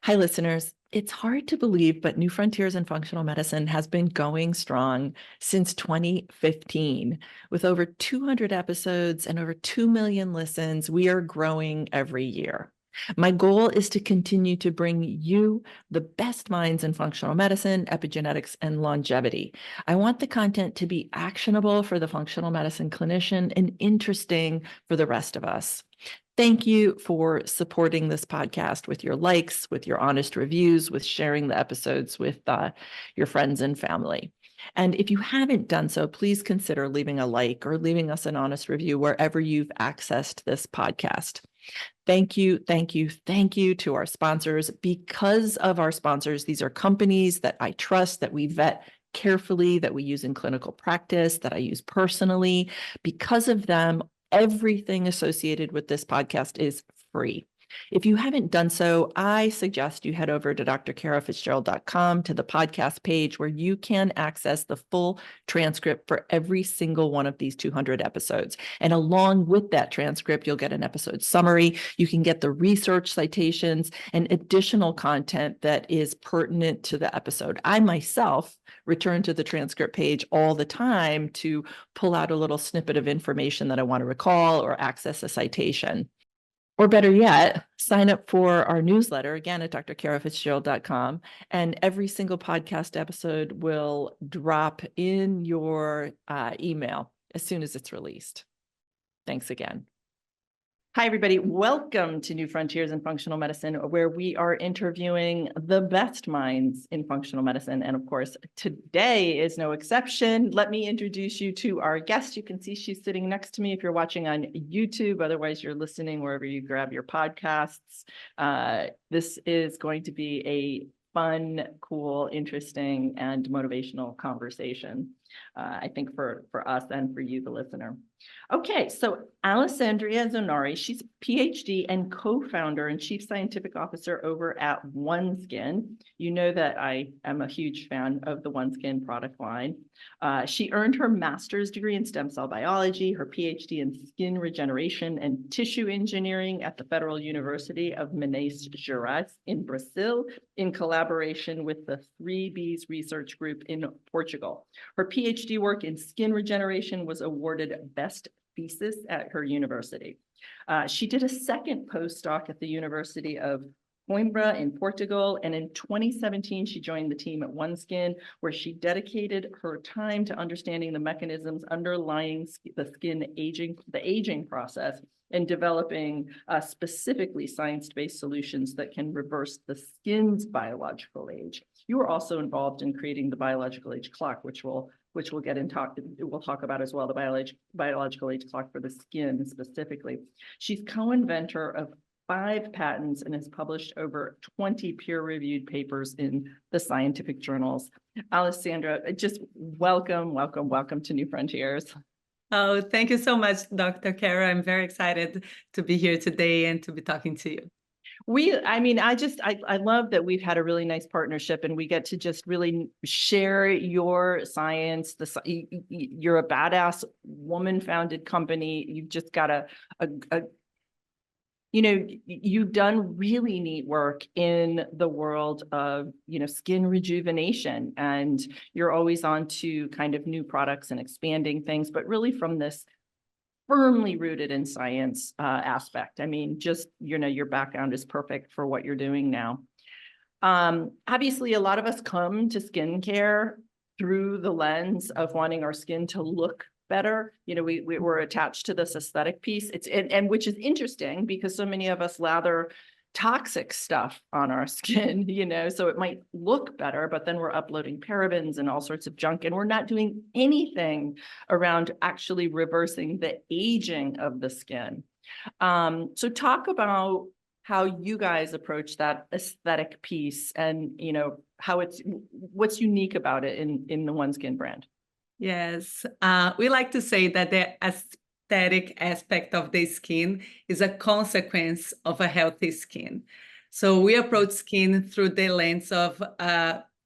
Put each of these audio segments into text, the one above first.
Hi, listeners. It's hard to believe, but New Frontiers in Functional Medicine has been going strong since 2015. With over 200 episodes and over 2 million listens, we are growing every year. My goal is to continue to bring you the best minds in functional medicine, epigenetics, and longevity. I want the content to be actionable for the functional medicine clinician and interesting for the rest of us. Thank you for supporting this podcast with your likes, with your honest reviews, with sharing the episodes with your friends and family. And if you haven't done so, please consider leaving a like or leaving us an honest review wherever you've accessed this podcast. Thank you, thank you, thank you to our sponsors. Because of our sponsors, these are companies that I trust, that we vet carefully, that we use in clinical practice, that I use personally. Because of them, everything associated with this podcast is free. If you haven't done so, I suggest you head over to drkarafitzgerald.com to the podcast page where you can access the full transcript for every single one of these 200 episodes. And along with that transcript, you'll get an episode summary. You can get the research citations and additional content that is pertinent to the episode. I myself return to the transcript page all the time to pull out a little snippet of information that I want to recall or access a citation. Or better yet, sign up for our newsletter, again, at drkarafitzgerald.com, and every single podcast episode will drop in your email as soon as it's released. Thanks again. Hi, everybody. Welcome to New Frontiers in Functional Medicine, where we are interviewing the best minds in functional medicine. And of course, today is no exception. Let me introduce you to our guest. You can see she's sitting next to me if you're watching on YouTube. Otherwise, you're listening wherever you grab your podcasts. This is going to be a fun, cool, interesting, and motivational conversation, I think, for us and for you, the listener. Okay, so Alessandra Zonari, she's a PhD and co-founder and chief scientific officer over at OneSkin. You know that I am a huge fan of the OneSkin product line. She earned her master's degree in stem cell biology, her PhD in skin regeneration and tissue engineering at the Federal University of Minas Gerais in Brazil, in collaboration with the 3Bs Research Group in Portugal. Her PhD work in skin regeneration was awarded Best Thesis at her university. She did a second postdoc at the University of Coimbra in Portugal, and in 2017, she joined the team at OneSkin, where she dedicated her time to understanding the mechanisms underlying the aging process and developing specifically science-based solutions that can reverse the skin's biological age. You were also involved in creating the biological age clock, which we'll talk about as well, the biological age clock for the skin specifically. She's co-inventor of 5 patents and has published over 20 peer-reviewed papers in the scientific journals. Alessandra, just welcome to New Frontiers. Oh, thank you so much, Dr. Kara. I'm very excited to be here today and to be talking to you. I love that we've had a really nice partnership and we get to just really share your science. You're a badass woman-founded company. You've just got you've done really neat work in the world of, skin rejuvenation, and you're always on to kind of new products and expanding things, but really from this firmly rooted in science aspect. I mean, just, your background is perfect for what you're doing now. Obviously, a lot of us come to skincare through the lens of wanting our skin to look better. We're attached to this aesthetic piece. And which is interesting because so many of us lather toxic stuff on our skin, so it might look better, but then we're uploading parabens and all sorts of junk, and we're not doing anything around actually reversing the aging of the skin. So talk about how you guys approach that aesthetic piece and, what's unique about it in the OneSkin brand. Yes, we like to say that the aesthetic aspect of the skin is a consequence of a healthy skin. So we approach skin through the lens of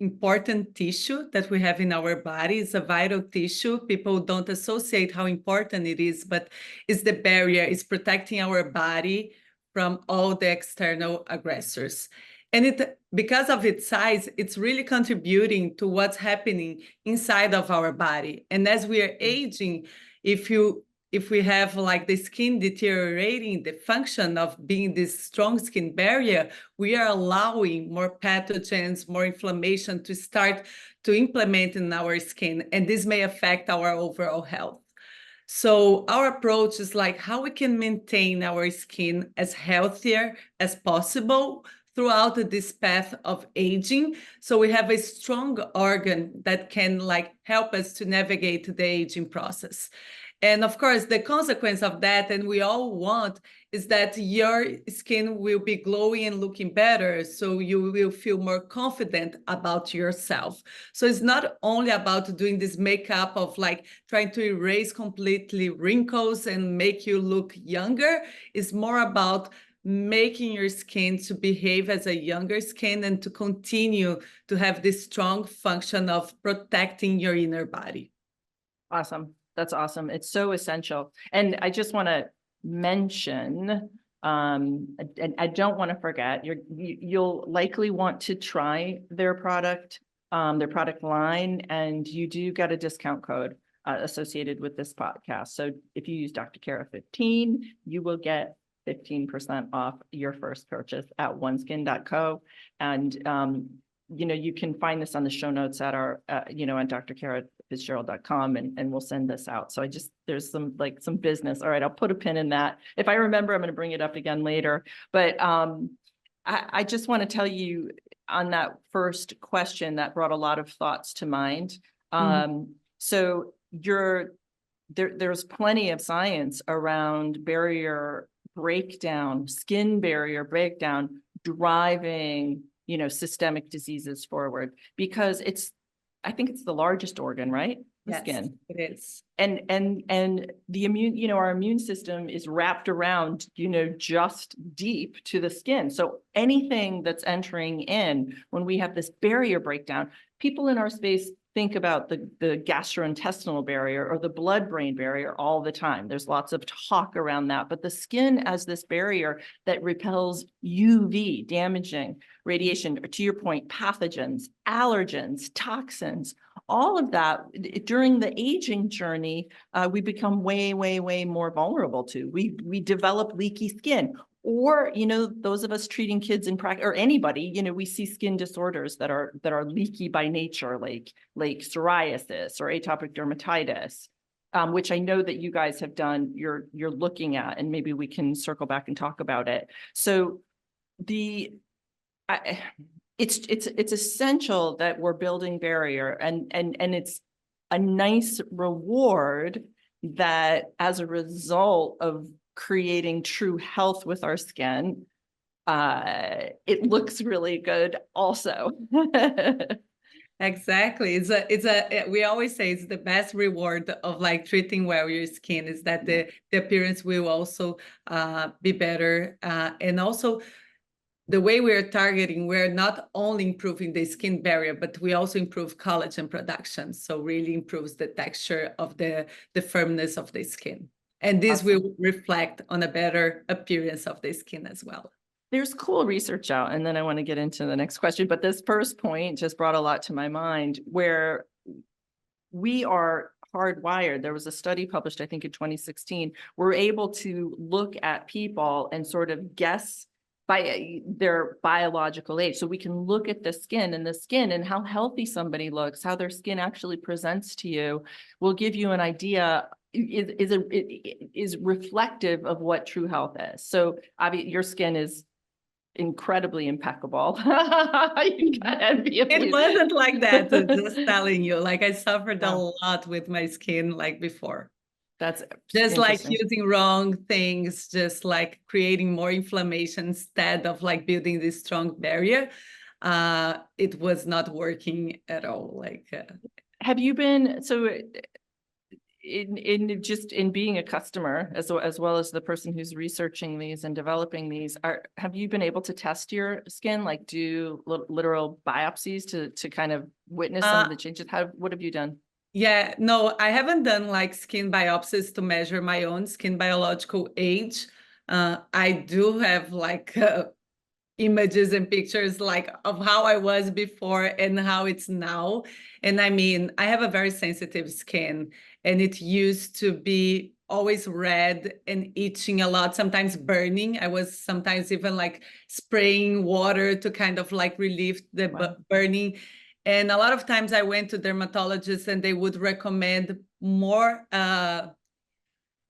important tissue that we have in our body. It's a vital tissue. People don't associate how important it is, but it's the barrier. It's protecting our body from all the external aggressors. And because of its size, it's really contributing to what's happening inside of our body. And as we are aging, if we have like the skin deteriorating, the function of being this strong skin barrier, we are allowing more pathogens, more inflammation to start to implement in our skin. And this may affect our overall health. So our approach is like how we can maintain our skin as healthier as possible throughout this path of aging. So we have a strong organ that can like help us to navigate the aging process. And of course, the consequence of that, and we all want, is that your skin will be glowing and looking better. So you will feel more confident about yourself. So it's not only about doing this makeup of like trying to erase completely wrinkles and make you look younger. It's more about making your skin to behave as a younger skin and to continue to have this strong function of protecting your inner body. Awesome. That's awesome. It's so essential. And I just want to mention, and I don't want to forget, you'll likely want to try their product line, and you do get a discount code associated with this podcast. So if you use Dr. Kara 15, you will get 15% off your first purchase at oneskin.co. And, you can find this on the show notes at our, on drkarafitzgerald.com, and we'll send this out. So there's some business. All right, I'll put a pin in that. If I remember, I'm going to bring it up again later. But I just want to tell you on that first question that brought a lot of thoughts to mind. So there's plenty of science around barrier breakdown, skin barrier breakdown, driving, systemic diseases forward, because I think it's the largest organ, right? The Yes, skin. it is. And the immune, our immune system is wrapped around, just deep to the skin. So anything that's entering in, when we have this barrier breakdown, people in our space think about the gastrointestinal barrier or the blood-brain barrier all the time. There's lots of talk around that, but the skin as this barrier that repels UV, damaging radiation, or to your point, pathogens, allergens, toxins, all of that during the aging journey, we become way, way, way more vulnerable to. We develop leaky skin. Or, those of us treating kids in practice, or anybody, we see skin disorders that are leaky by nature, like psoriasis or atopic dermatitis, which I know that you guys have done, you're looking at, and maybe we can circle back and talk about it. So it's essential that we're building barrier, and it's a nice reward that as a result of creating true health with our skin, it looks really good also. Exactly. We always say it's the best reward of like treating well your skin is that the appearance will also be better. And also the way we're targeting, we're not only improving the skin barrier, but we also improve collagen production. So really improves the texture of the firmness of the skin. And this will reflect on a better appearance of the skin as well. There's cool research out, and then I want to get into the next question, but this first point just brought a lot to my mind, where we are hardwired. There was a study published, I think in 2016, we're able to look at people and sort of guess by their biological age. So we can look at the skin and how healthy somebody looks, how their skin actually presents to you, will give you an idea is reflective of what true health is. So obviously your skin is incredibly impeccable. It wasn't like that. Just telling you, like I suffered a lot with my skin like before. That's just like using wrong things, just like creating more inflammation instead of like building this strong barrier. It was not working at all. Like, have you been in being a customer as well as the person who's researching these and developing these, have you been able to test your skin, like do literal biopsies to kind of witness some of the changes? What have you done? Yeah, no, I haven't done like skin biopsies to measure my own skin biological age. I do have like images and pictures like of how I was before and how it's now. And I mean, I have a very sensitive skin, and it used to be always red and itching a lot, sometimes burning. I was sometimes even like spraying water to kind of like relieve the burning. And a lot of times I went to dermatologists and they would recommend more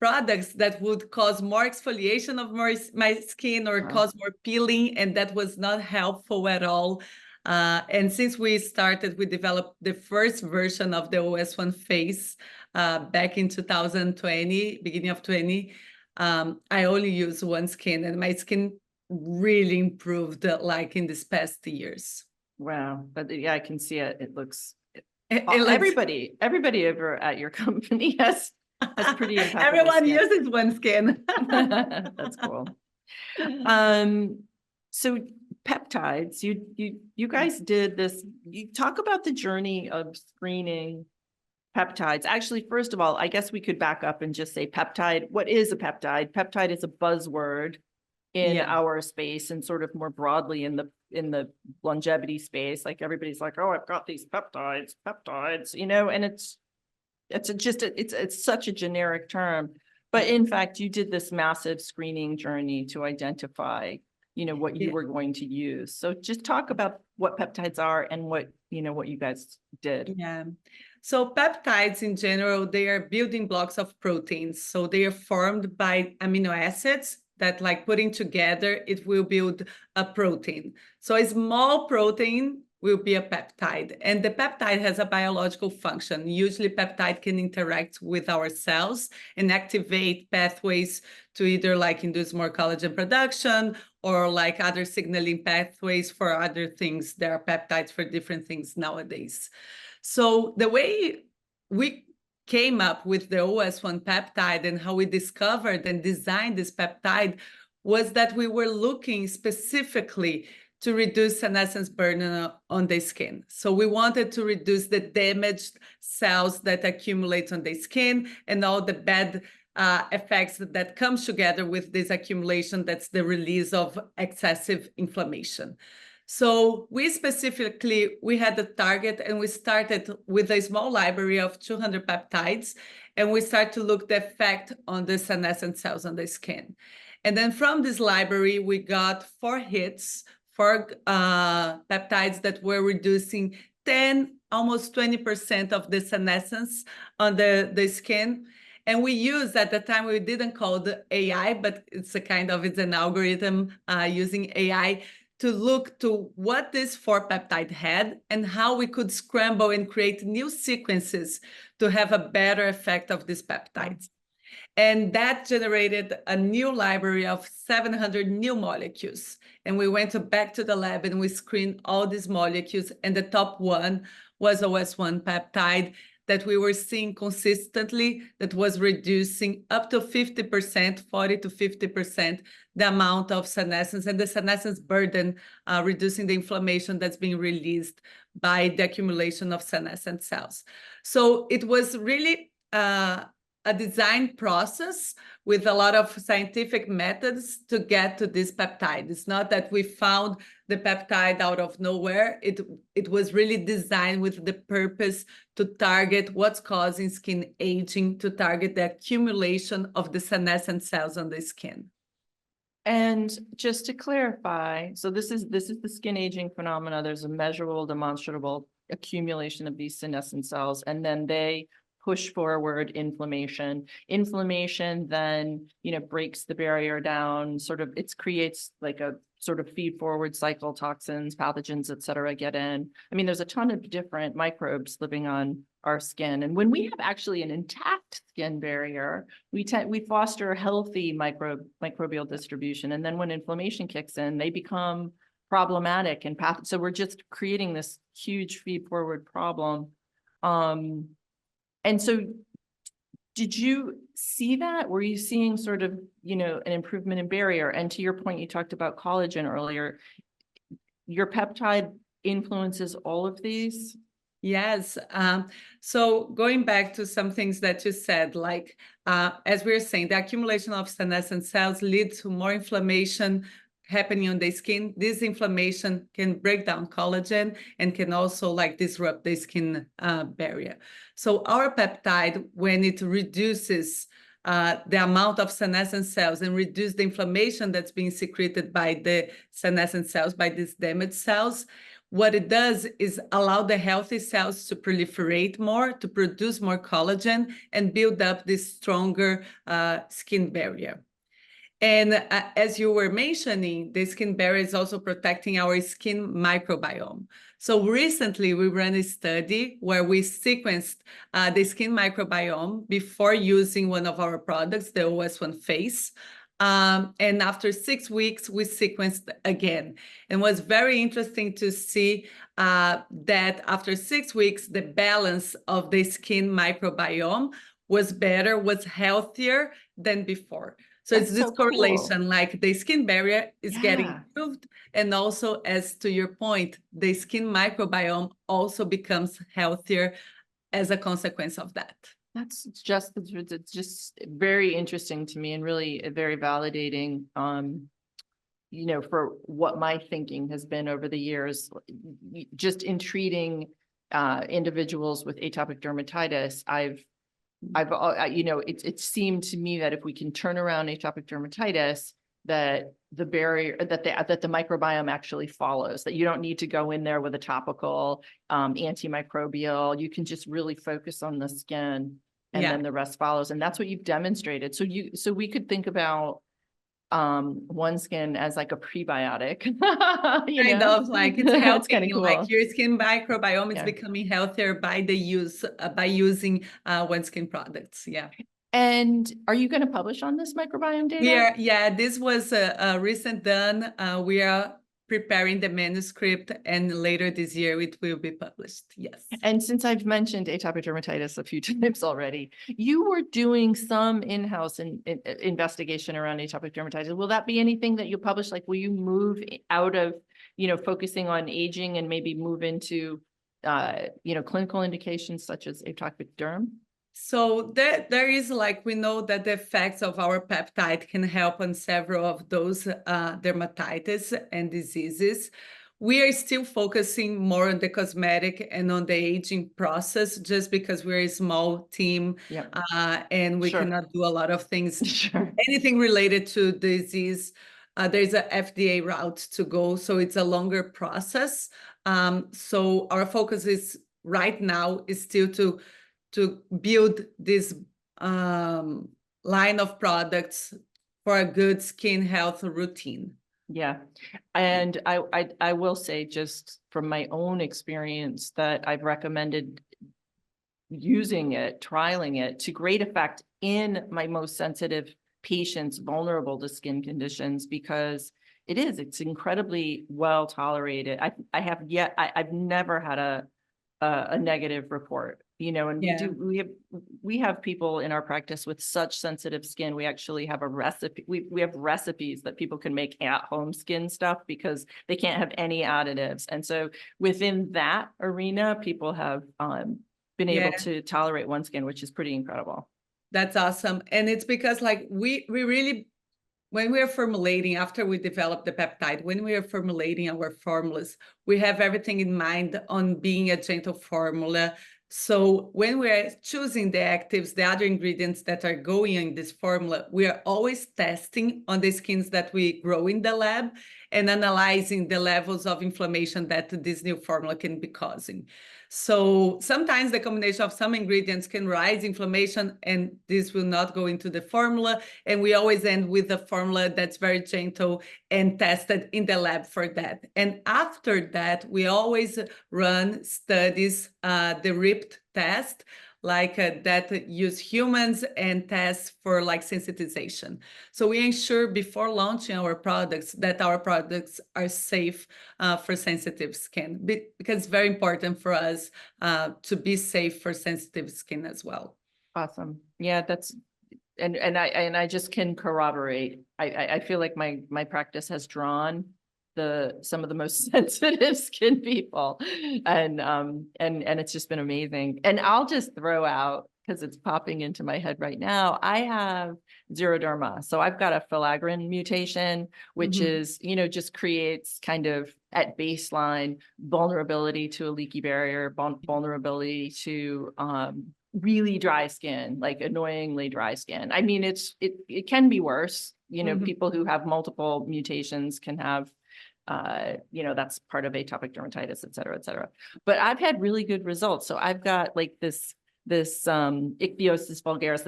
products that would cause more exfoliation of my skin or cause more peeling, and that was not helpful at all. And since we developed the first version of the OS1 face back in 2020, beginning of 20, I only use OneSkin, and my skin really improved like in these past years. Wow. But yeah, I can see it. It looks, Everybody over at your company has pretty impeccable everyone skin. uses OneSkin. That's cool. So peptides, you guys did this. You talk about the journey of screening peptides. Actually, first of all, I guess we could back up and just say peptide. What is a peptide? Peptide is a buzzword in our space and sort of more broadly in the longevity space. Like everybody's like, oh, I've got these peptides, you know, and it's such a generic term. But in fact, you did this massive screening journey to identify, you know, what you were going to use. So just talk about what peptides are and what you guys did. Yeah. So peptides in general, they are building blocks of proteins. So they are formed by amino acids that, like, putting together, it will build a protein. So a small protein will be a peptide, and the peptide has a biological function. Usually peptide can interact with our cells and activate pathways to either like induce more collagen production or like other signaling pathways for other things. There are peptides for different things nowadays. So the way we came up with the OS1 peptide and how we discovered and designed this peptide was that we were looking specifically to reduce senescence burden on the skin. So we wanted to reduce the damaged cells that accumulate on the skin and all the bad effects that comes together with this accumulation. That's the release of excessive inflammation. So we had a target, and we started with a small library of 200 peptides, and we start to look the effect on the senescent cells on the skin. And then from this library, we got 4 hits for peptides that were reducing 10, almost 20% of the senescence on the skin. And we used, at the time, we didn't call it AI, but it's an algorithm using AI to look to what this 4 peptide had and how we could scramble and create new sequences to have a better effect of these peptides. And that generated a new library of 700 new molecules. And we went back to the lab and we screened all these molecules. And the top one was OS1 peptide that we were seeing consistently, that was reducing up to 50%, 40 to 50%, the amount of senescence and the senescence burden, reducing the inflammation that's being released by the accumulation of senescent cells. So it was really a design process with a lot of scientific methods to get to this peptide. It's not that we found the peptide out of nowhere. It was really designed with the purpose to target what's causing skin aging, to target the accumulation of the senescent cells on the skin. And just to clarify, so this is the skin aging phenomena. There's a measurable, demonstrable accumulation of these senescent cells, and then they push forward inflammation. Inflammation then, breaks the barrier down, it creates like a sort of feed forward cycle, toxins, pathogens, et cetera, get in. I mean, there's a ton of different microbes living on our skin. And when we have actually an intact skin barrier, we foster a healthy microbial distribution. And then when inflammation kicks in, they become problematic and so we're just creating this huge feed forward problem. And so did you see that? Were you seeing sort of, an improvement in barrier? And to your point, you talked about collagen earlier. Your peptide influences all of these? Yes. So going back to some things that you said, like, as we were saying, the accumulation of senescent cells leads to more inflammation, happening on the skin, this inflammation can break down collagen and can also like disrupt the skin barrier. So our peptide, when it reduces the amount of senescent cells and reduce the inflammation that's being secreted by the senescent cells, by these damaged cells, what it does is allow the healthy cells to proliferate more, to produce more collagen and build up this stronger skin barrier. And as you were mentioning, the skin barrier is also protecting our skin microbiome. So recently we ran a study where we sequenced the skin microbiome before using one of our products, the OS1 Face. And after 6 weeks, we sequenced again. And it was very interesting to see that after 6 weeks, the balance of the skin microbiome was better, was healthier than before. So it's this correlation, like the skin barrier is getting improved. And also, as to your point, the skin microbiome also becomes healthier as a consequence of that. It's just very interesting to me and really very validating, you know, for what my thinking has been over the years, just in treating individuals with atopic dermatitis. You know, it seemed to me that if we can turn around atopic dermatitis, that the barrier, that the microbiome actually follows, that you don't need to go in there with a topical antimicrobial. You can just really focus on the skin, and then the rest follows. And that's what you've demonstrated. So we could think about OneSkin as like a prebiotic. Kind of like it's helping, cool. like your skin microbiome is becoming healthier by the use by using OneSkin products. Yeah. And are you going to publish on this microbiome data? This was a recent done. We are preparing the manuscript, and later this year it will be published. Yes. And since I've mentioned atopic dermatitis a few times already, you were doing some in-house investigation around atopic dermatitis. Will that be anything that you publish? Like, will you move out of, you know, focusing on aging and maybe move into, you know, clinical indications such as atopic derm? So there is, like, we know that the effects of our peptide can help on several of those dermatitis and diseases. We are still focusing more on the cosmetic and on the aging process, just because we're a small team and we cannot do a lot of things. Anything related to disease, there's a FDA route to go, so it's a longer process. So our focus is right now is still to build this line of products for a good skin health routine. Yeah. And I will say, just from my own experience, that I've recommended using it, trialing it to great effect in my most sensitive patients vulnerable to skin conditions, because it's incredibly well tolerated. I've never had a negative report, you know, and we have people in our practice with such sensitive skin. We actually have a recipe. We have recipes that people can make at home skin stuff because they can't have any additives. And so within that arena, people have been able to tolerate OneSkin, which is pretty incredible. That's awesome. And it's because, like, we really, when we are formulating, after we develop the peptide, when we are formulating our formulas, we have everything in mind on being a gentle formula. So when we're choosing the actives, the other ingredients that are going in this formula, we are always testing on the skins that we grow in the lab and analyzing the levels of inflammation that this new formula can be causing. So sometimes the combination of some ingredients can rise inflammation, and this will not go into the formula. And we always end with a formula that's very gentle and tested in the lab for that. And after that, we always run studies, the RIPT test, like that use humans and test for like sensitization. So we ensure before launching our products that our products are safe for sensitive skin, because it's very important for us to be safe for sensitive skin as well. Awesome. Yeah, that's, and I just can corroborate. I feel like my practice has drawn some of the most sensitive skin people, and it's just been amazing. And I'll just throw out because it's popping into my head right now. I have xeroderma. So I've got a filaggrin mutation, which is, just creates kind of at baseline vulnerability to a leaky barrier, vulnerability to really dry skin, like annoyingly dry skin. I mean, it can be worse. People who have multiple mutations can have that's part of atopic dermatitis, et cetera, et cetera. But I've had really good results. So I've got like this ichthyosis vulgaris,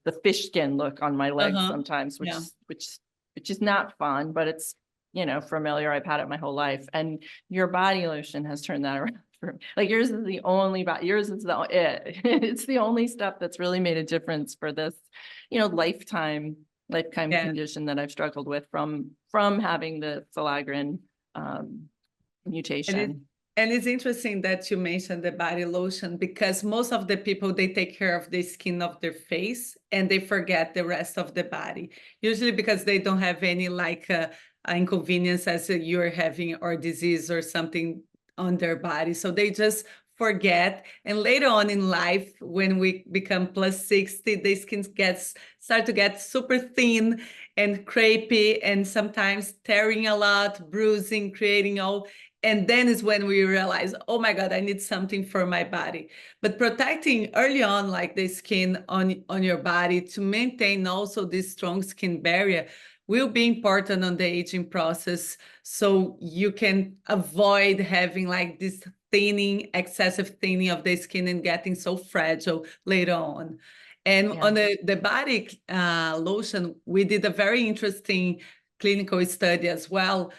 the fish skin look on my legs sometimes, which is not fun, but it's familiar. I've had it my whole life, and your body lotion has turned that around. Like yours is the only, it's the only stuff that's really made a difference for this, lifetime condition that I've struggled with from having the filaggrin mutation. And it's interesting that you mentioned the body lotion, because most of the people, they take care of the skin of their face and they forget the rest of the body, usually because they don't have any inconvenience as you're having, or disease or something on their body. So they just forget. And later on in life, when we become plus 60, the skin start to get super thin and crepey, and sometimes tearing a lot, bruising, creating all. And then is when we realize, oh my God, I need something for my body. But protecting early on, like the skin on your body, to maintain also this strong skin barrier, will be important on the aging process, so you can avoid having like this excessive thinning of the skin and getting so fragile later on. And on the body lotion, we did a very interesting clinical study as well.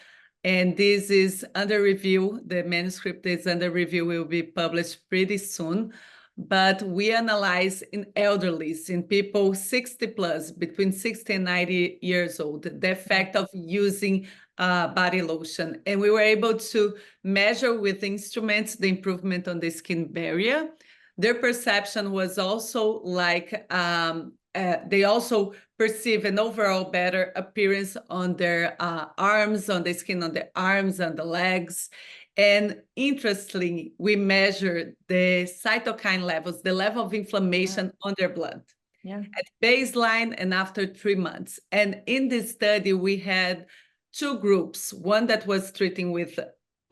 And this is under review. The manuscript is under review, will be published pretty soon. But we analyze in elderlies, in people 60 plus, between 60 and 90 years old, the effect of using body lotion. And we were able to measure with instruments the improvement on the skin barrier. Their perception was also like, they also perceive an overall better appearance on their arms, on the skin on the arms and the legs. And interestingly, we measure the cytokine levels, the level of inflammation on their blood at baseline and after 3 months. And in this study, we had 2 groups, one that was treating with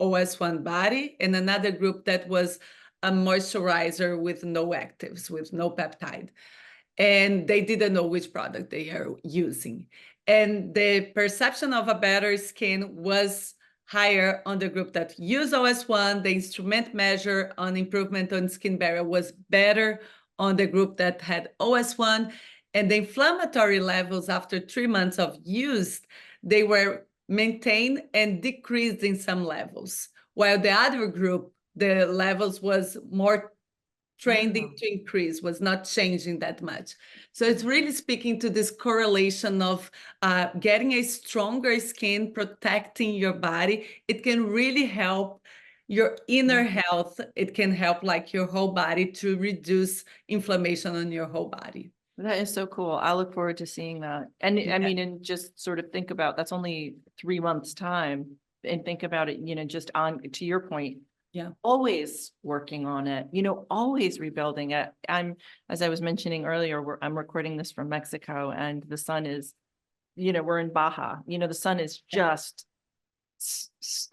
OS1 body and another group that was a moisturizer with no actives, with no peptide. And they didn't know which product they are using. And the perception of a better skin was higher on the group that used OS1. The instrument measure on improvement on skin barrier was better on the group that had OS1. And the inflammatory levels after 3 months of use, they were maintained and decreased in some levels. While the other group, the levels was more trending to increase, was not changing that much. So it's really speaking to this correlation of getting a stronger skin, protecting your body. It can really help your inner health. It can help like your whole body to reduce inflammation on your whole body. That is so cool. I look forward to seeing that. And I mean, and just sort of think about, that's only 3 months time, and think about it, just on to your point, always working on it, always rebuilding it. As I was mentioning earlier, I'm recording this from Mexico, and the sun is, we're in Baja, the sun is just,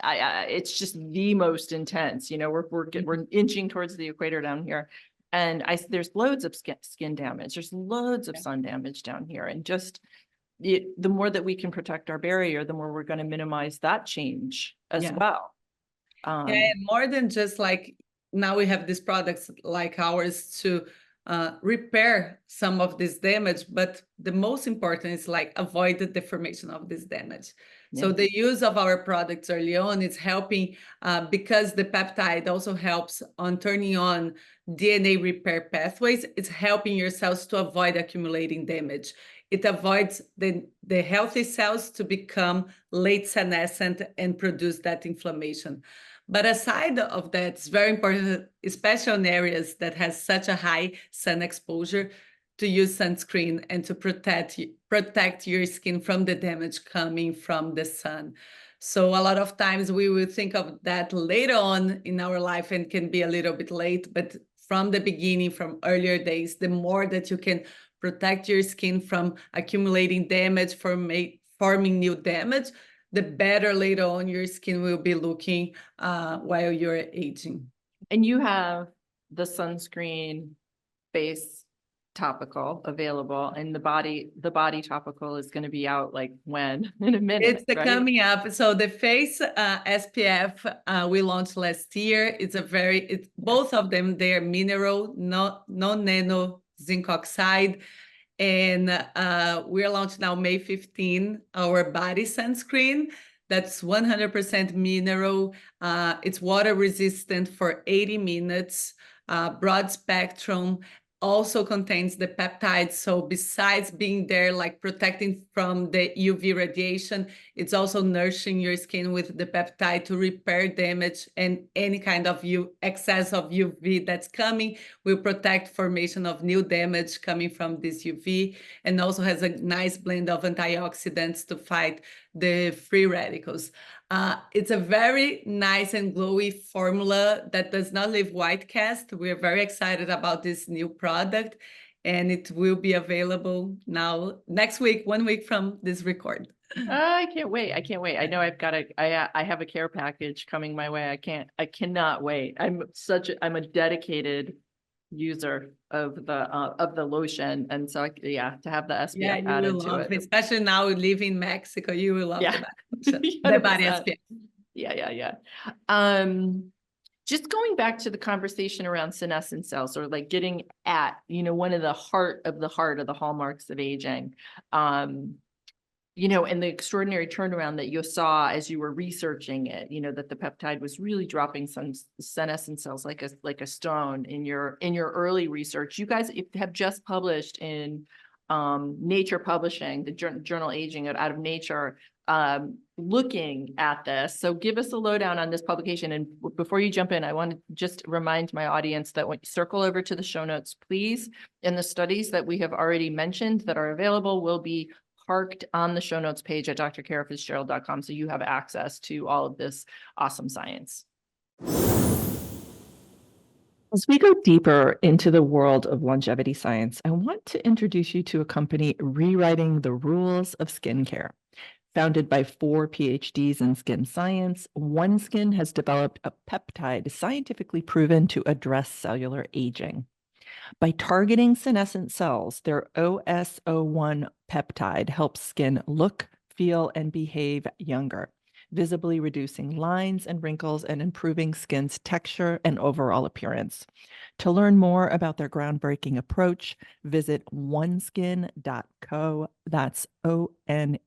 it's just the most intense, we're inching towards the equator down here. And there's loads of skin damage. There's loads of sun damage down here. And just the more that we can protect our barrier, the more we're going to minimize that change as well. And more than just like, now we have these products like ours to repair some of this damage, but the most important is like avoid the deformation of this damage. So the use of our products early on is helping because the peptide also helps on turning on DNA repair pathways. It's helping your cells to avoid accumulating damage. It avoids the healthy cells to become late senescent and produce that inflammation. But aside of that, it's very important, especially in areas that has such a high sun exposure, to use sunscreen and to protect your skin from the damage coming from the sun. So a lot of times we will think of that later on in our life and can be a little bit late, but from the beginning, from earlier days, the more that you can protect your skin from accumulating damage, forming new damage, the better later on your skin will be looking while you're aging. And you have the sunscreen base topical available, and the body topical is going to be out like when? In a minute. It's right? coming up. So the face SPF we launched last year. It's both of them, they're mineral, non-nano zinc oxide. And we're launching now May 15, our body sunscreen. That's 100% mineral. It's water resistant for 80 minutes, broad spectrum, also contains the peptides. So besides being there, like protecting from the UV radiation, it's also nourishing your skin with the peptide to repair damage, and any kind of excess of UV that's coming will protect formation of new damage coming from this UV, and also has a nice blend of antioxidants to fight the free radicals. It's a very nice and glowy formula that does not leave white cast. We're very excited about this new product, and it will be available now next week, 1 week from this record. I can't wait. I know I have a care package coming my way. I cannot wait. I'm a dedicated user of the lotion. And so to have the SPF added to it. Especially now we live in Mexico, you will love the body SPF. Yeah. Just going back to the conversation around senescent cells, or like getting at, one of the heart of the hallmarks of aging, and the extraordinary turnaround that you saw as you were researching it, that the peptide was really dropping some senescent cells like a stone in your early research. You guys have just published in Nature Publishing, the journal Aging out of Nature, looking at this. So give us a lowdown on this publication. And before you jump in, I want to just remind my audience that when you circle over to the show notes, please, and the studies that we have already mentioned that are available will be parked on the show notes page at drkarafitzgerald.com, so you have access to all of this awesome science. As we go deeper into the world of longevity science, I want to introduce you to a company rewriting the rules of skincare. Founded by 4 PhDs in skin science, OneSkin has developed a peptide scientifically proven to address cellular aging. By targeting senescent cells, their OS01 peptide helps skin look, feel, and behave younger, visibly reducing lines and wrinkles and improving skin's texture and overall appearance. To learn more about their groundbreaking approach, visit oneskin.co. That's ONESKIN.co.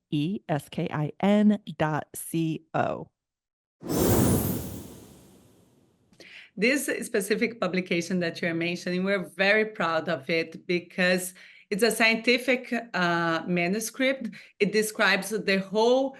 This specific publication that you're mentioning, we're very proud of it because it's a scientific manuscript. It describes the whole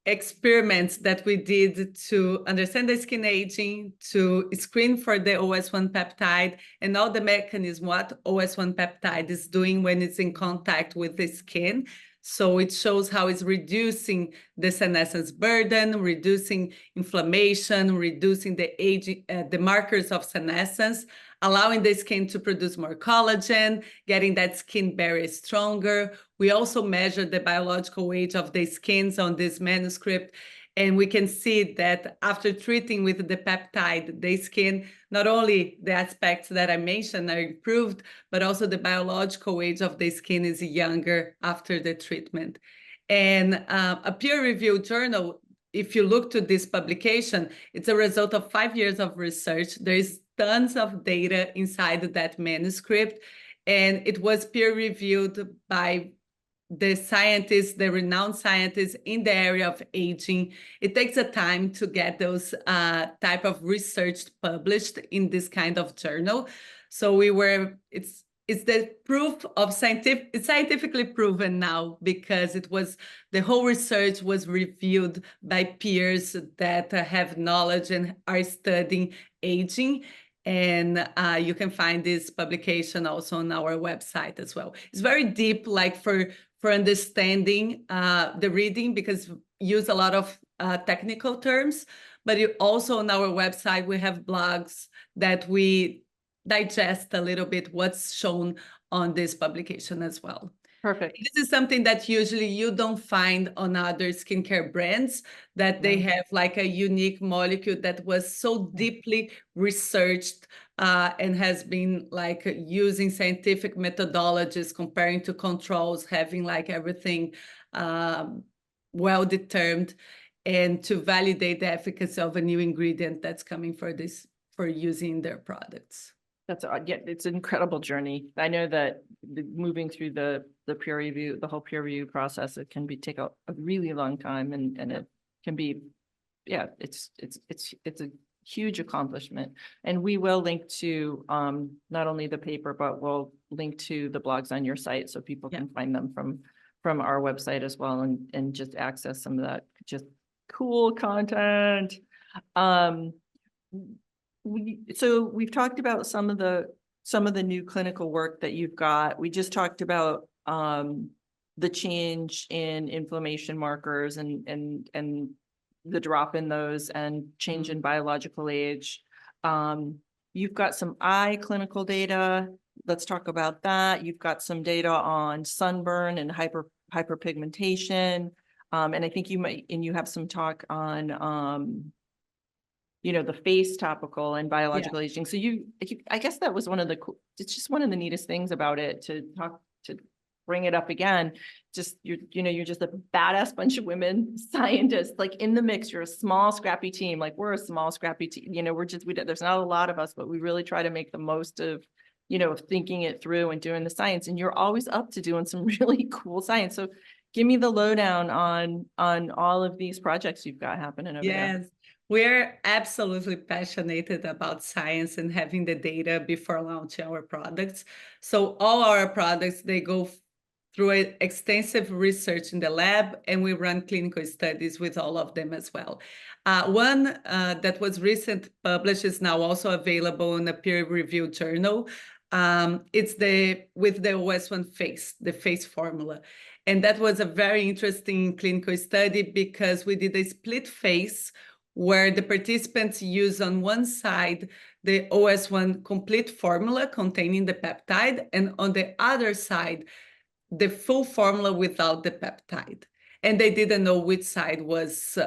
experiments that we did to understand the skin aging, to screen for the OS1 peptide, and all the mechanism what OS1 peptide is doing when it's in contact with the skin. So it shows how it's reducing the senescence burden, reducing inflammation, reducing the aging, the markers of senescence, allowing the skin to produce more collagen, getting that skin barrier stronger. We also measure the biological age of the skins on this manuscript, and we can see that after treating with the peptide, the skin, not only the aspects that I mentioned are improved, but also the biological age of the skin is younger after the treatment. And a peer-reviewed journal, if you look to this publication, it's a result of 5 years of research. There is tons of data inside that manuscript, and it was peer-reviewed by the scientists, the renowned scientists in the area of aging. It takes a time to get those type of research published in this kind of journal. So it's the proof of it's scientifically proven now, because the whole research was reviewed by peers that have knowledge and are studying aging. And you can find this publication also on our website as well. It's very deep, like for understanding the reading, because we use a lot of technical terms, but also on our website, we have blogs that we digest a little bit what's shown on this publication as well. Perfect. This is something that usually you don't find on other skincare brands, that they have like a unique molecule that was so deeply researched and has been like using scientific methodologies, comparing to controls, having like everything well determined, and to validate the efficacy of a new ingredient that's coming for using their products. That's yeah, it's an incredible journey. I know that moving through the peer review, the whole peer review process, it can take a really long time, and it can be, yeah, it's a huge accomplishment. And we will link to not only the paper, but we'll link to the blogs on your site so people can find them from our website as well, and just access some of that just cool content. So we've talked about some of the new clinical work that you've got. We just talked about the change in inflammation markers and the drop in those and change in biological age. You've got some eye clinical data. Let's talk about that. You've got some data on sunburn and hyperpigmentation. And I think you have some talk on the face topical and biological aging. So I guess that was it's just one of the neatest things about it to bring it up again. Just, you're just a badass bunch of women scientists, like in the mix. You're a small, scrappy team. Like we're a small, scrappy team. There's not a lot of us, but we really try to make the most of, of thinking it through and doing the science. And you're always up to doing some really cool science. So give me the lowdown on all of these projects you've got happening over there. Yes. We're absolutely passionate about science and having the data before launching our products. So all our products, they go through extensive research in the lab, and we run clinical studies with all of them as well. One that was recently published is now also available in a peer-reviewed journal. It's with the OS1 face, the face formula. And that was a very interesting clinical study because we did a split face where the participants use on one side the OS1 complete formula containing the peptide, and on the other side, the full formula without the peptide. And they didn't know which side was,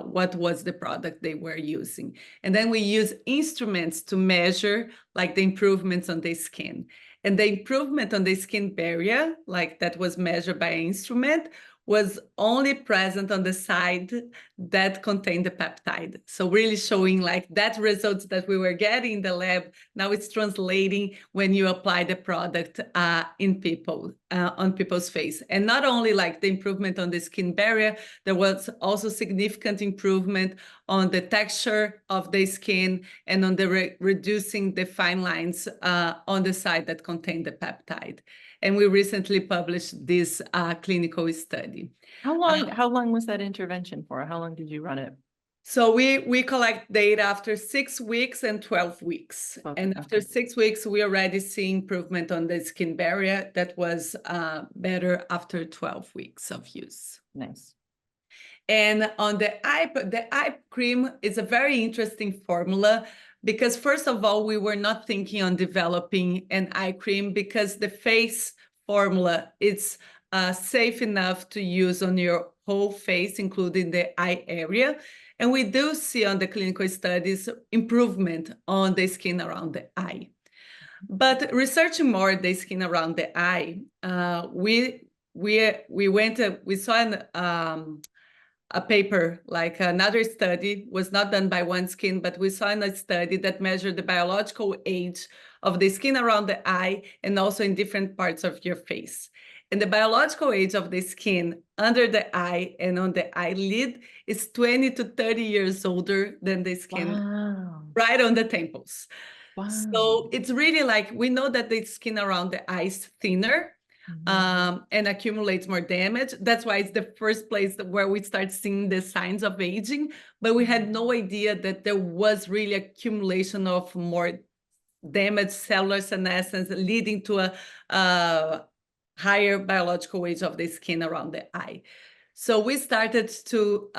what was the product they were using. And then we use instruments to measure like the improvements on the skin. And the improvement on the skin barrier, like that was measured by an instrument, was only present on the side that contained the peptide. So really showing like that results that we were getting in the lab, now it's translating when you apply the product in people, on people's face. And not only like the improvement on the skin barrier, there was also significant improvement on the texture of the skin and on the reducing the fine lines on the side that contain the peptide. And we recently published this clinical study. How long was that intervention for? How long did you run it? So we collect data after 6 weeks and 12 weeks. Okay. And after 6 weeks, we already see improvement on the skin barrier that was better after 12 weeks of use. Nice. And on the eye cream is a very interesting formula because first of all, we were not thinking on developing an eye cream because the face formula is safe enough to use on your whole face, including the eye area. And we do see on the clinical studies improvement on the skin around the eye. But researching more the skin around the eye, we saw a paper, like another study was not done by OneSkin, but we saw in a study that measured the biological age of the skin around the eye and also in different parts of your face. And the biological age of the skin under the eye and on the eyelid is 20 to 30 years older than the skin right on the temples. Wow. So it's really like, we know that the skin around the eye is thinner, and accumulates more damage. That's why it's the first place where we start seeing the signs of aging, but we had no idea that there was really accumulation of more damaged cellular senescence leading to a higher biological age of the skin around the eye. So we started to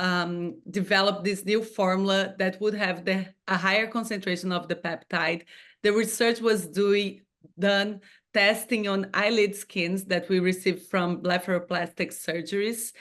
develop this new formula that would have a higher concentration of the peptide, the research was done testing on eyelid skins that we received from blepharoplastic surgeries.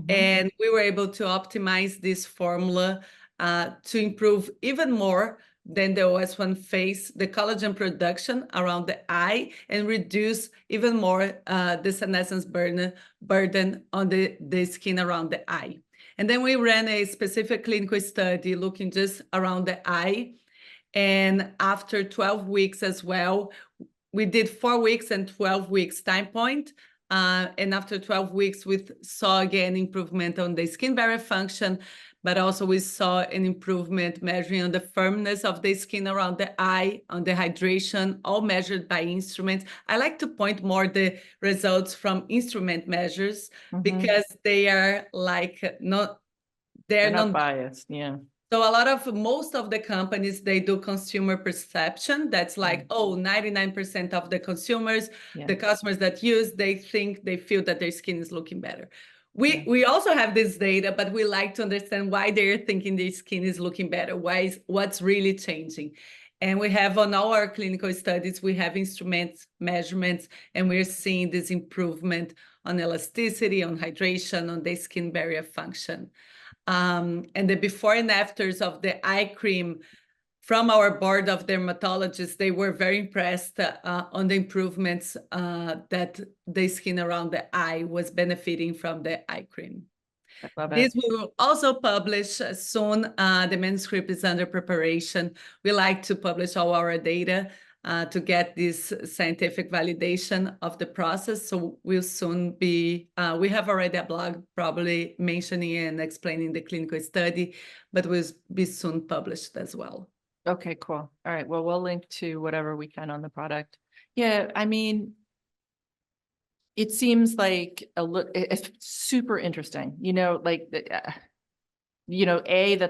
And we were able to optimize this formula to improve even more than the OS1 phase, the collagen production around the eye, and reduce even more the senescence burden on the skin around the eye. And then we ran a specific clinical study looking just around the eye. And after 12 weeks as well, we did 4 weeks and 12 weeks time point. And after 12 weeks, we saw again improvement on the skin barrier function, but also we saw an improvement measuring on the firmness of the skin around the eye, on the hydration, all measured by instruments. I like to point more the results from instrument measures because they are like they're not biased. Yeah. So most of the companies, they do consumer perception. That's like, oh, 99% of the consumers, the customers that use, they feel that their skin is looking better. We also have this data, but we like to understand why they're thinking their skin is looking better. What's really changing? And we have on all our clinical studies, we have instruments, measurements, and we're seeing this improvement on elasticity, on hydration, on the skin barrier function. And the before and afters of the eye cream from our board of dermatologists, they were very impressed on the improvements that the skin around the eye was benefiting from the eye cream. I love it. This we will also publish soon. The manuscript is under preparation. We like to publish all our data to get this scientific validation of the process. So we'll soon be, we have already a blog probably mentioning and explaining the clinical study, but will be soon published as well. Okay, cool. All right. Well, we'll link to whatever we can on the product. Yeah, I mean, it seems like it's super interesting, like that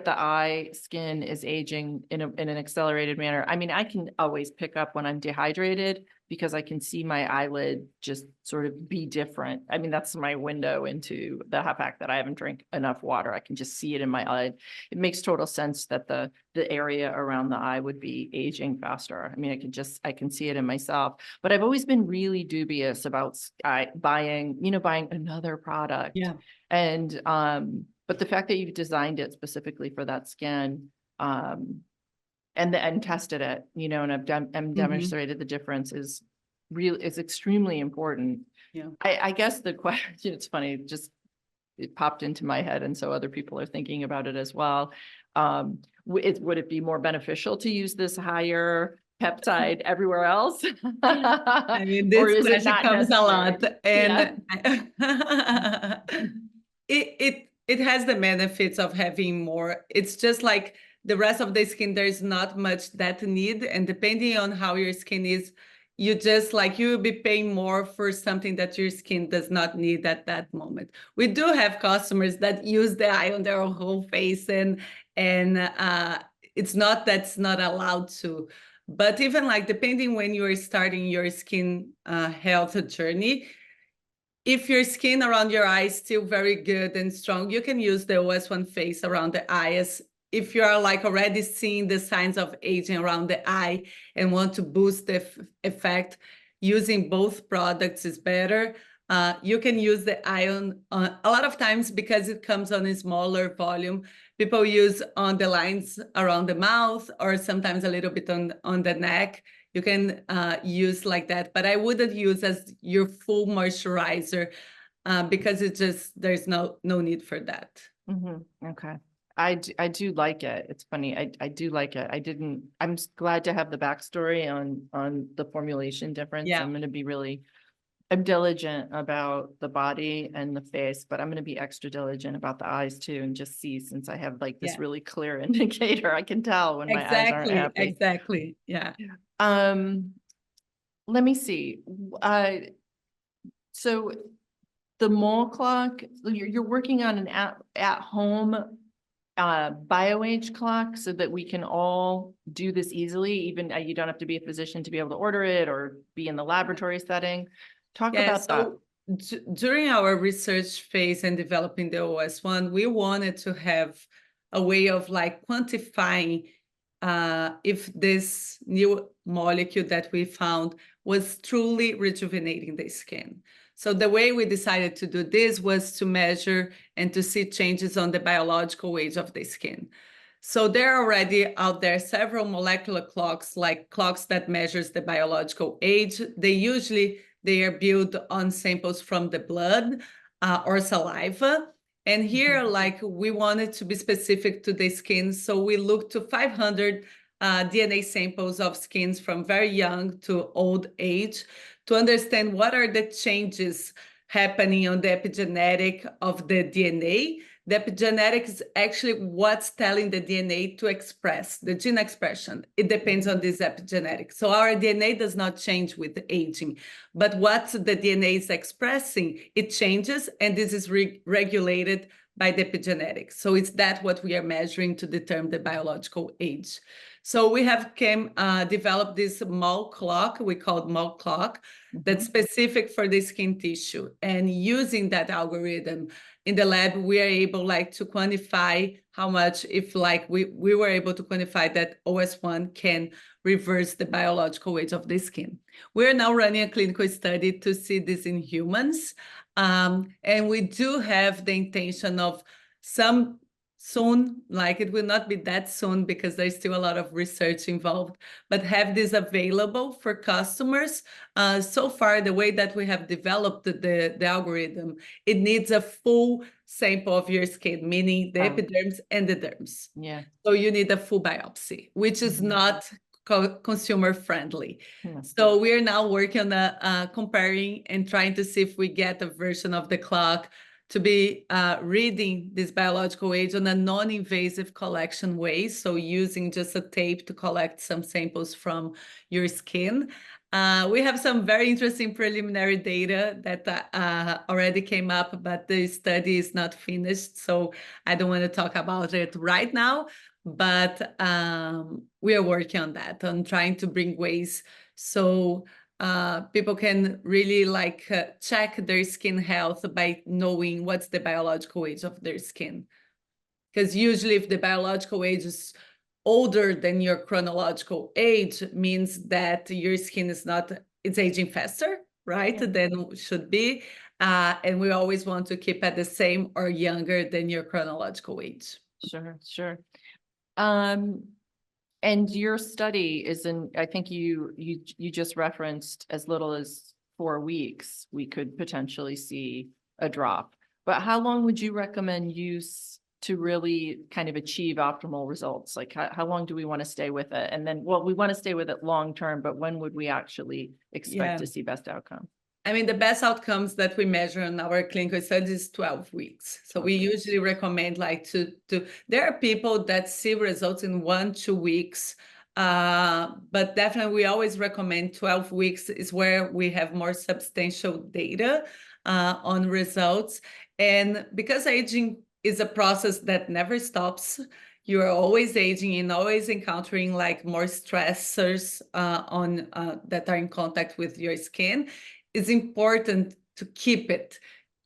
the eye skin is aging in an accelerated manner. I mean, I can always pick up when I'm dehydrated because I can see my eyelid just sort of be different. I mean, that's my window into the fact that I haven't drank enough water. I can just see it in my eye. It makes total sense that the area around the eye would be aging faster. I mean, I can see it in myself, but I've always been really dubious about buying another product. Yeah. And, but the fact that you've designed it specifically for that skin, and tested it, and I've demonstrated the difference is extremely important. Yeah. I guess the question, it's funny, it popped into my head, and so other people are thinking about it as well. Would it be more beneficial to use this higher peptide everywhere else? I mean, this question comes a lot, and it has the benefits of having more. It's just like the rest of the skin, there's not much that need. And depending on how your skin is, you will be paying more for something that your skin does not need at that moment. We do have customers that use the eye on their whole face, and it's not that's not allowed to. But even like depending when you are starting your skin health journey, if your skin around your eye is still very good and strong, you can use the OS1 face around the eye. If you are like already seeing the signs of aging around the eye and want to boost the effect, using both products is better. You can use the ion a lot of times because it comes on a smaller volume. People use on the lines around the mouth or sometimes a little bit on the neck. You can use like that, but I wouldn't use as your full moisturizer because there's no need for that. Okay. I do like it. It's funny. I do like it. I'm glad to have the backstory on the formulation difference. Yeah. I'm diligent about the body and the face, but I'm going to be extra diligent about the eyes too, and just see, since I have like this really clear indicator, I can tell when my eyes aren't happy. Exactly. Yeah. Let me see. So the mole clock, you're working on an at home BioAge clock so that we can all do this easily. Even you don't have to be a physician to be able to order it or be in the laboratory setting. Talk about that. During our research phase and developing the OS1, we wanted to have a way of like quantifying if this new molecule that we found was truly rejuvenating the skin. So the way we decided to do this was to measure and to see changes on the biological age of the skin. So there are already out there several molecular clocks, like clocks that measures the biological age. They are built on samples from the blood or saliva. And here, like, we wanted to be specific to the skin. So we looked to 500 DNA samples of skins from very young to old age to understand what are the changes happening on the epigenetic of the DNA. The epigenetic is actually what's telling the DNA to express, the gene expression. It depends on this epigenetic. So our DNA does not change with aging, but what the DNA is expressing, it changes, and this is regulated by the epigenetics. So it's that what we are measuring to determine the biological age. So we have developed this mole clock, we call it mole clock, that's specific for the skin tissue. And using that algorithm in the lab, we are able to quantify how much, if we were able to quantify that OS1 can reverse the biological age of the skin. We're now running a clinical study to see this in humans. And we do have the intention of some soon, it will not be that soon because there's still a lot of research involved, but have this available for customers. So far, the way that we have developed the algorithm, it needs a full sample of your skin, meaning the epidermis and the dermis. Yeah. So you need a full biopsy, which is not consumer friendly. Yeah. So we are now working on comparing and trying to see if we get a version of the clock to be reading this biological age on a non-invasive collection way, so using just a tape to collect some samples from your skin. We have some very interesting preliminary data that already came up, but the study is not finished, so I don't want to talk about it right now, but we are working on that, on trying to bring ways so people can really check their skin health by knowing what's the biological age of their skin. Because usually if the biological age is older than your chronological age, means that your skin is not, it's aging faster, right? Than it should be. And we always want to keep at the same or younger than your chronological age. Sure, sure. And your study is in, I think you just referenced as little as 4 weeks, we could potentially see a drop. But how long would you recommend use to really kind of achieve optimal results? Like how long do we want to stay with it? And then, well, we want to stay with it long term, but when would we actually expect to see best outcome? I mean, the best outcomes that we measure in our clinical studies is 12 weeks. So we usually recommend there are people that see results in 1-2 weeks, but definitely we always recommend 12 weeks is where we have more substantial data on results. And because aging is a process that never stops, you are always aging and always encountering more stressors that are in contact with your skin. It's important to keep it,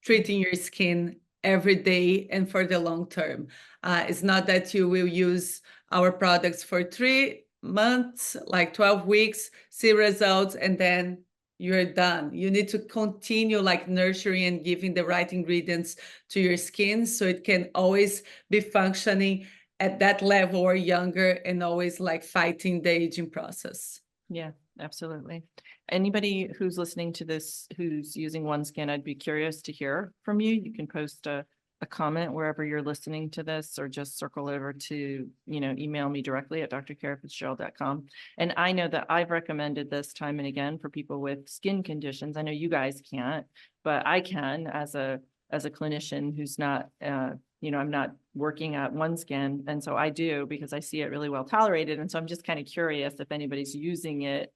treating your skin every day and for the long term. It's not that you will use our products for 3 months, 12 weeks, see results, and then you're done. You need to continue nurturing and giving the right ingredients to your skin so it can always be functioning at that level or younger and always fighting the aging process. Yeah, absolutely. Anybody who's listening to this, who's using OneSkin, I'd be curious to hear from you. You can post a comment wherever you're listening to this, or just circle over to, email me directly at drkarafitzgerald.com. And I know that I've recommended this time and again for people with skin conditions. I know you guys can't, but I can as a clinician who's not, I'm not working at OneSkin. And so I do, because I see it really well tolerated. And so I'm just kind of curious if anybody's using it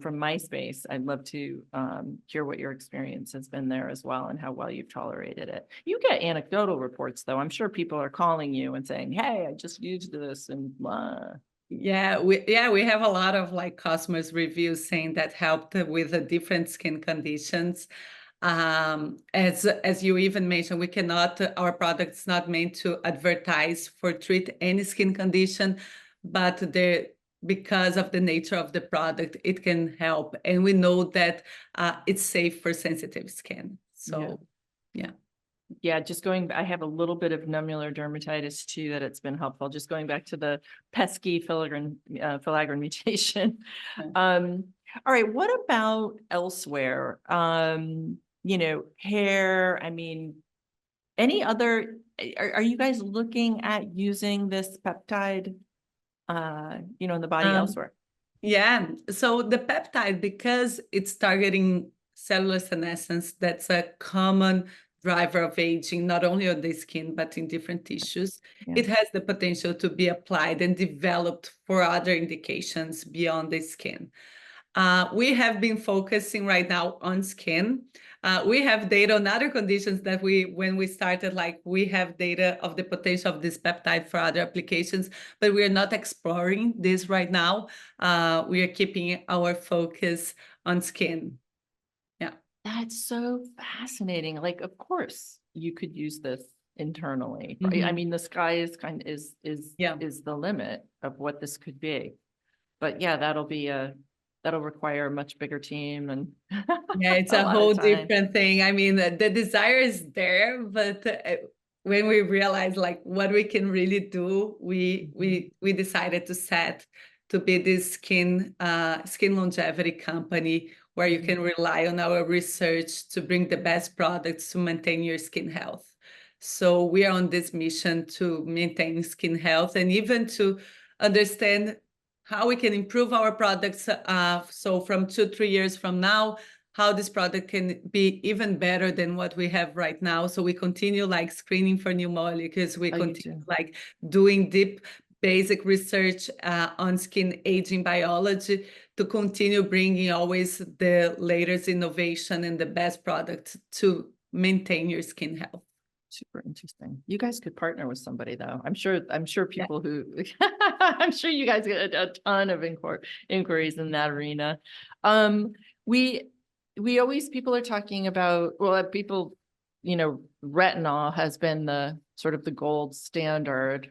from my space. I'd love to hear what your experience has been there as well and how well you've tolerated it. You get anecdotal reports, though. I'm sure people are calling you and saying, hey, I just used this and blah. Yeah, we have a lot of customers reviews saying that helped with the different skin conditions. As you even mentioned, our product's not meant to advertise for treat any skin condition, but because of the nature of the product, it can help. And we know that it's safe for sensitive skin. So, yeah. Yeah, just going, I have a little bit of nummular dermatitis too, that it's been helpful. Just going back to the pesky filaggrin mutation. All right, what about elsewhere? Hair, I mean, any other, are you guys looking at using this peptide, in the body elsewhere? Yeah, so the peptide, because it's targeting cellular senescence, that's a common driver of aging, not only on the skin, but in different tissues. It has the potential to be applied and developed for other indications beyond the skin. We have been focusing right now on skin. We have data on other conditions that when we started, like we have data of the potential of this peptide for other applications, but we are not exploring this right now. We are keeping our focus on skin. Yeah. That's so fascinating. Like, of course, you could use this internally, right? I mean, the sky is is the limit of what this could be. But yeah, that'll require a much bigger team and yeah, it's a whole different thing. I mean, the desire is there, but when we realize like what we can really do, we decided to be this skin longevity company where you can rely on our research to bring the best products to maintain your skin health. So we are on this mission to maintain skin health and even to understand how we can improve our products. So from 2-3 years from now, how this product can be even better than what we have right now. So we continue like screening for new molecules. We continue like doing deep basic research on skin aging biology to continue bringing always the latest innovation and the best product to maintain your skin health. Super interesting. You guys could partner with somebody though. I'm sure people who I'm sure you guys get a ton of inquiries in that arena. We always, people are talking about, well, people, retinol has been the sort of the gold standard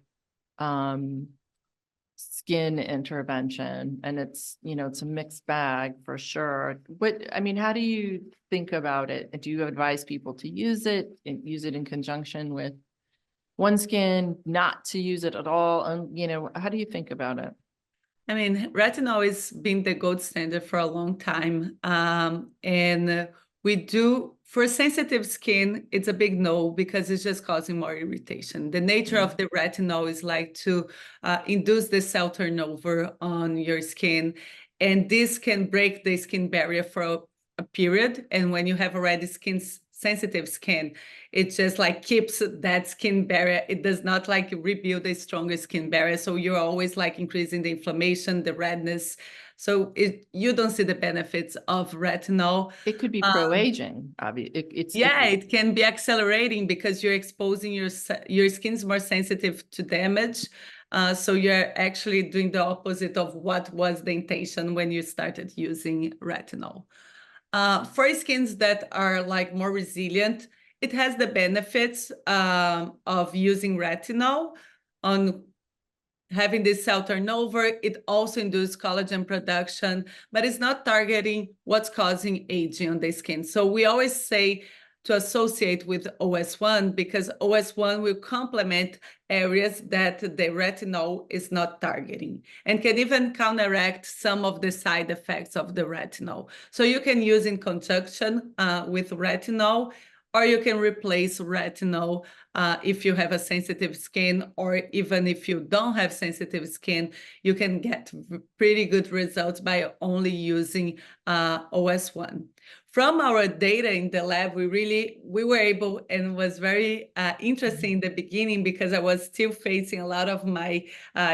skin intervention, and it's a mixed bag for sure. How do you think about it? Do you advise people to use it in conjunction with OneSkin, not to use it at all? And how do you think about it? I mean, retinol has been the gold standard for a long time. And we do, for sensitive skin, it's a big no because it's just causing more irritation. The nature of the retinol is like to induce the cell turnover on your skin. And this can break the skin barrier for a period. And when you have already sensitive skin, it just like keeps that skin barrier. It does not like rebuild a stronger skin barrier. So you're always like increasing the inflammation, the redness. So you don't see the benefits of retinol. It could be pro-aging. It can be accelerating because you're exposing your skin's more sensitive to damage. So you're actually doing the opposite of what was the intention when you started using retinol. For skins that are like more resilient, it has the benefits of using retinol on having this cell turnover. It also induces collagen production, but it's not targeting what's causing aging on the skin. So we always say to associate with OS1 because OS1 will complement areas that the retinol is not targeting and can even counteract some of the side effects of the retinol. So you can use in conjunction with retinol, or you can replace retinol if you have a sensitive skin, or even if you don't have sensitive skin, you can get pretty good results by only using OS1. From our data in the lab, we were able, and was very interesting in the beginning because I was still facing a lot of my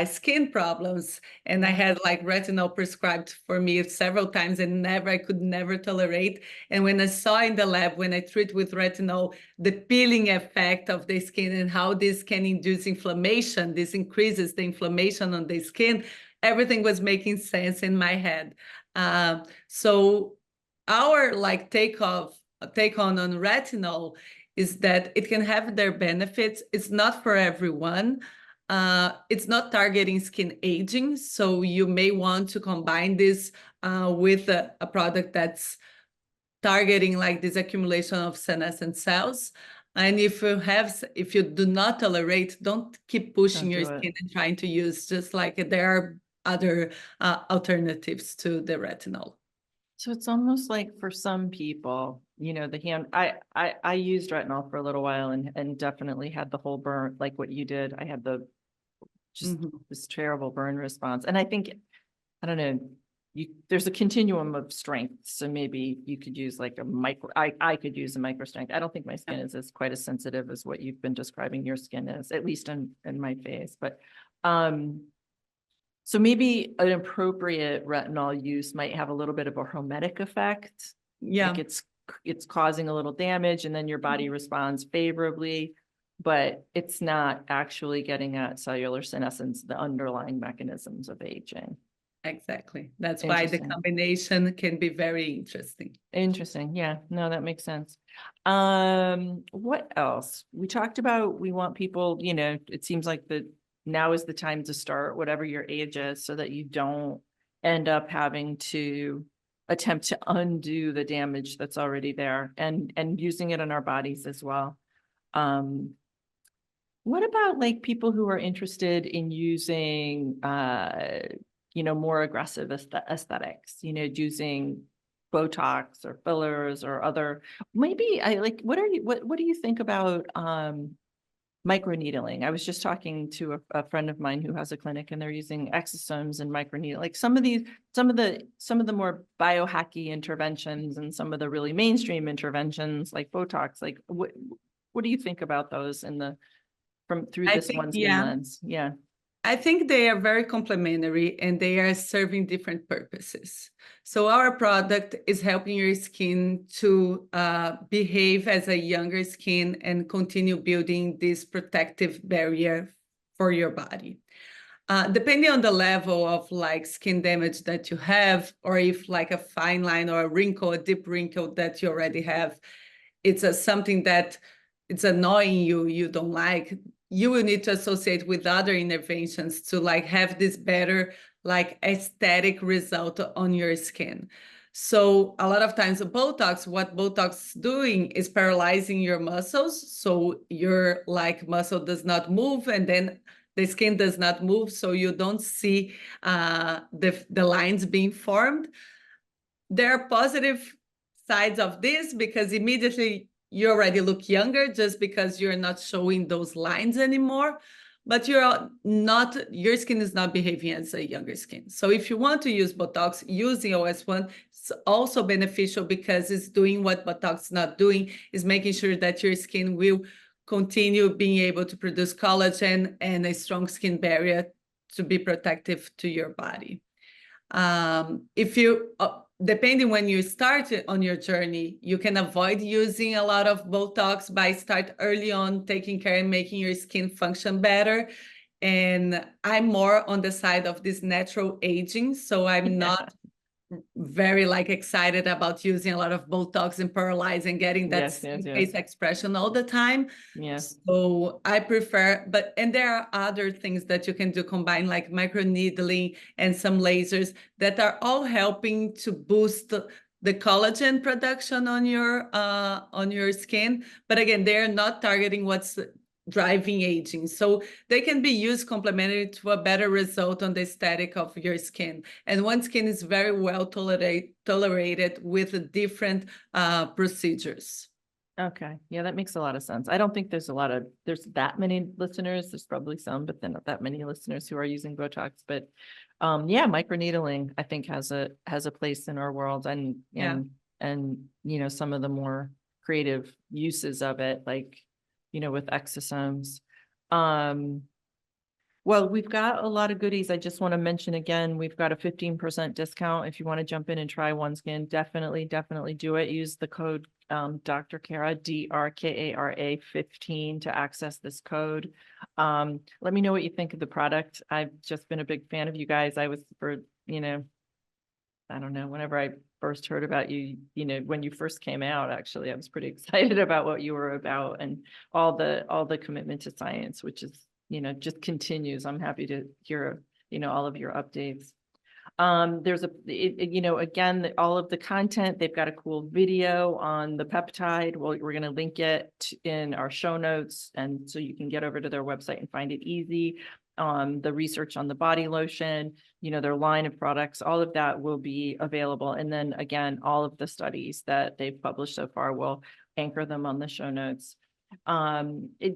skin problems, and I had like retinol prescribed for me several times and I could never tolerate. And when I saw in the lab, when I treat with retinol, the peeling effect of the skin and how this can induce inflammation, this increases the inflammation on the skin, everything was making sense in my head. So our like take on retinol is that it can have their benefits. It's not for everyone. It's not targeting skin aging, so you may want to combine this with a product that's targeting like this accumulation of senescent cells. And if you do not tolerate, don't keep pushing your skin and trying to use, just like there are other alternatives to the retinol. So it's almost like for some people, I used retinol for a little while and definitely had the whole burn, like what you did. I had this terrible burn response. And I think, I don't know, there's a continuum of strength. So maybe you could use like I could use a micro strength. I don't think my skin is quite as sensitive as what you've been describing your skin is, at least in my face. But so maybe an appropriate retinol use might have a little bit of a hormetic effect. Yeah. Like it's causing a little damage and then your body responds favorably, but it's not actually getting at cellular senescence, the underlying mechanisms of aging. Exactly. That's why the combination can be very interesting. Interesting. Yeah, no, that makes sense. What else? We talked about, we want people, it seems like now is the time to start, whatever your age is, so that you don't end up having to attempt to undo the damage that's already there, and using it in our bodies as well. What about like people who are interested in using more aggressive aesthetics, using Botox or fillers or other, maybe what do you think about microneedling? I was just talking to a friend of mine who has a clinic and they're using exosomes and microneedling, like some of the more biohacky interventions and some of the really mainstream interventions like Botox. Like what do you think about those through this OneSkin lens? Yeah. I think they are very complementary and they are serving different purposes. So our product is helping your skin to behave as a younger skin and continue building this protective barrier for your body. Depending on the level of like skin damage that you have, or if like a fine line or a wrinkle, a deep wrinkle that you already have, it's something that it's annoying you don't like, you will need to associate with other interventions to like have this better like aesthetic result on your skin. So a lot of times what Botox is doing is paralyzing your muscles. So your like muscle does not move and then the skin does not move. So you don't see the lines being formed. There are positive sides of this because immediately you already look younger just because you're not showing those lines anymore, but your skin is not behaving as a younger skin. So if you want to use Botox, using OS1 is also beneficial because it's doing what Botox is not doing, is making sure that your skin will continue being able to produce collagen and a strong skin barrier to be protective to your body. If you depending when you start on your journey, you can avoid using a lot of Botox by start early on, taking care and making your skin function better. And I'm more on the side of this natural aging. So I'm not very like excited about using a lot of Botox and Pearlize and getting that face expression all the time. Yes. So I prefer, and there are other things that you can do combine, like microneedling and some lasers that are all helping to boost the collagen production on your skin. But again, they're not targeting what's driving aging. So they can be used complementary to a better result on the aesthetic of your skin. And OneSkin is very well tolerated with different procedures. Okay. Yeah, that makes a lot of sense. I don't think there's that many listeners. There's probably some, but then not that many listeners who are using Botox. But microneedling, I think has a place in our world, and some of the more creative uses of it, like with exosomes. Well, we've got a lot of goodies. I just want to mention again, we've got a 15% discount. If you want to jump in and try OneSkin, definitely do it. Use the code Dr. Kara, DRKARA 15 to access this code. Let me know what you think of the product. I've just been a big fan of you guys. I was I don't know, whenever I first heard about you, when you first came out, actually, I was pretty excited about what you were about and all the commitment to science, which is just continues. I'm happy to hear, all of your updates. There's again, all of the content, they've got a cool video on the peptide. Well, we're going to link it in our show notes. And so you can get over to their website and find it easy. The research on the body lotion, their line of products, all of that will be available. And then again, all of the studies that they've published so far will anchor them on the show notes. Again,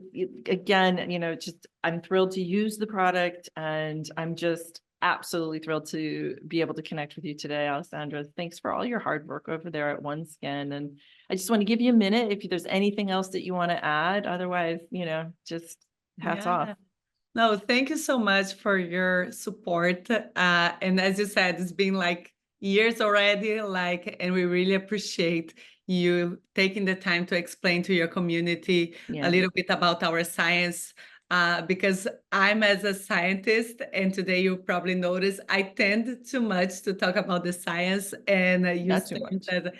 just, I'm thrilled to use the product, and I'm just absolutely thrilled to be able to connect with you today, Alessandra. Thanks for all your hard work over there at OneSkin. And I just want to give you a minute if there's anything else that you want to add. Otherwise, just hats off. No, thank you so much for your support. And as you said, it's been like years already, and we really appreciate you taking the time to explain to your community a little bit about our science. Because I'm as a scientist, and today you probably notice I tend too much to talk about the science and use terms that,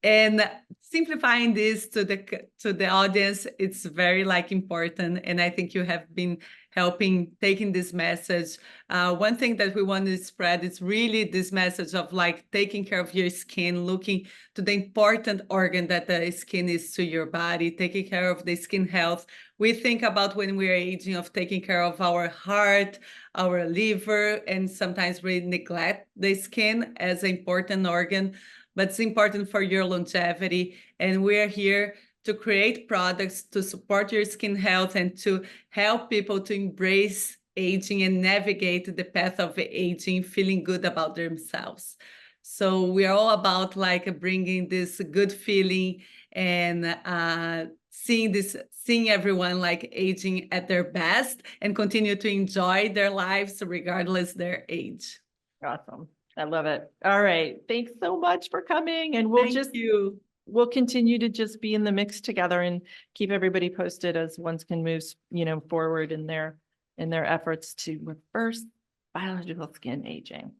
and simplifying this to the audience, it's very important. And I think you have been helping taking this message. One thing that we want to spread is really this message of taking care of your skin, looking to the important organ that the skin is to your body, taking care of the skin health. We think about when we are aging of taking care of our heart, our liver, and sometimes we neglect the skin as an important organ, but it's important for your longevity. And we're here to create products to support your skin health and to help people to embrace aging and navigate the path of aging, feeling good about themselves. So we are all about bringing this good feeling and seeing everyone aging at their best and continue to enjoy their lives regardless their age. Awesome. I love it. All right. Thanks so much for coming. And we'll continue to just be in the mix together and keep everybody posted as OneSkin moves, forward in their efforts to reverse biological skin aging.